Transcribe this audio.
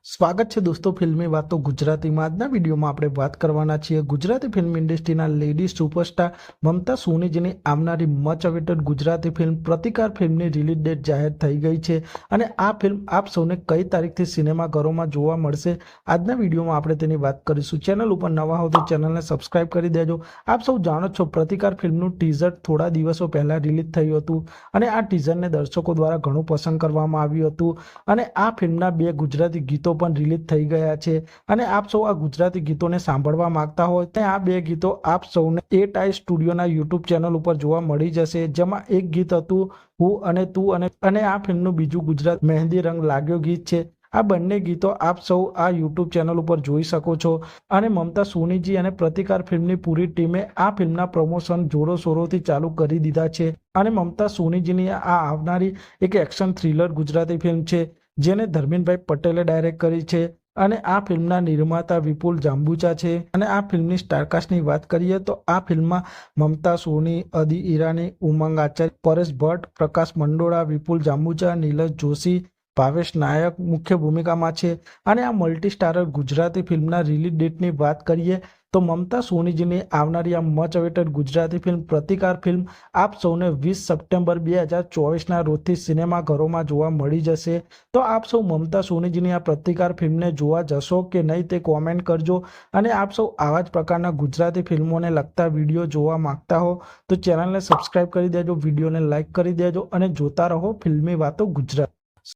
સ્વાગત છે દોસ્તો ફિલ્મી વાતો ગુજરાતીમાં। આજના વિડીયોમાં આપણે વાત કરવાના છીએ ગુજરાતી ફિલ્મ ઇન્ડસ્ટ્રીના લેડી સુપરસ્ટાર મમતા સોનીજીની આવનારી મચ અવેટેડ ગુજરાતી ફિલ્મ પ્રતિકાર ફિલ્મની રિલીઝ ડેટ જાહેર થઈ ગઈ છે અને આ ફિલ્મ આપ સૌને કઈ તારીખથી સિનેમાઘરોમાં જોવા મળશે આજના વિડીયોમાં આપણે તેની વાત કરીશું। ચેનલ ઉપર નવા હો તો ચેનલને સબસ્ક્રાઇબ કરી દેજો। આપ સૌ જાણો છો પ્રતિકાર ફિલ્મનું ટીઝર થોડા દિવસો પહેલા રિલીઝ થયું હતું અને આ ટીઝરને દર્શકો દ્વારા ઘણું પસંદ કરવામાં આવ્યું હતું અને આ ફિલ્મના બે ગુજરાતી ગીતો પણ રિલીઝ થઈ ગયા છે અને આપ સૌ આ ગુજરાતી ગીતોને સાંભળવા માંગતા હોય તો આ બે ગીતો આપ સૌને એ ટાઈ સ્ટુડિયોના યુટ્યુબ ચેનલ ઉપર જોવા મળી જશે। જેમાં એક ગીત હતું હું અને તું અને આ ફિલ્મનું બીજું ગુજરાત મહેંદી રંગ લાગ્યો ગીત છે। આ બંને ગીતો આપ સૌ આ યુટ્યુબ ચેનલ ઉપર જોઈ શકો છો અને મમતા સોનીજી અને પ્રતિકાર ફિલ્મની પૂરી ટીમે આ ફિલ્મના પ્રમોશન જોરોશોરોથી ચાલુ કરી દીધા છે અને મમતા સોનીજીની આ આવનારી એક એક્શન થ્રિલર ગુજરાતી ફિલ્મ છે જેને ધર્મેન્દ્રભાઈ પટેલે ડાયરેક્ટ કરી છે અને આ ફિલ્મના નિર્માતા વિપુલ જાંબુચા છે અને આ ફિલ્મની સ્ટારકાસ્ટની વાત કરીએ તો આ ફિલ્મમાં મમતા સોની, અદિ ઈરાની, ઉમંગ આચાર્ય, પરેશ ભટ્ટ, પ્રકાશ મંડોળા, વિપુલ જાંબુચા, નીલજ જોશી, ભાવેશ નાયક મુખ્ય ભૂમિકામાં છે અને આ મલ્ટી સ્ટારર ગુજરાતી ફિલ્મના રિલીઝ ડેટની વાત કરીએ તો મમતા સોનીજીની આવનારી આ મચ અવેટેડ ગુજરાતી ફિલ્મ પ્રતિકાર ફિલ્મ આપ સૌને 20 સપ્ટેમ્બર 2024ના રોજથી સિનેમાઘરોમાં જોવા મળી જશે। તો આપ સૌ મમતા સોનીજીની આ પ્રતિકાર ફિલ્મને જોવા જશો કે નહીં તે કોમેન્ટ કરજો અને આપ સૌ આવા જ પ્રકારના ગુજરાતી ફિલ્મોને લગતા વિડીયો જોવા માંગતા હો તો ચેનલને સબસ્ક્રાઇબ કરી દેજો, વિડીયોને લાઇક કરી દેજો અને જોતા રહો ફિલ્મી વાતો ગુજરાત।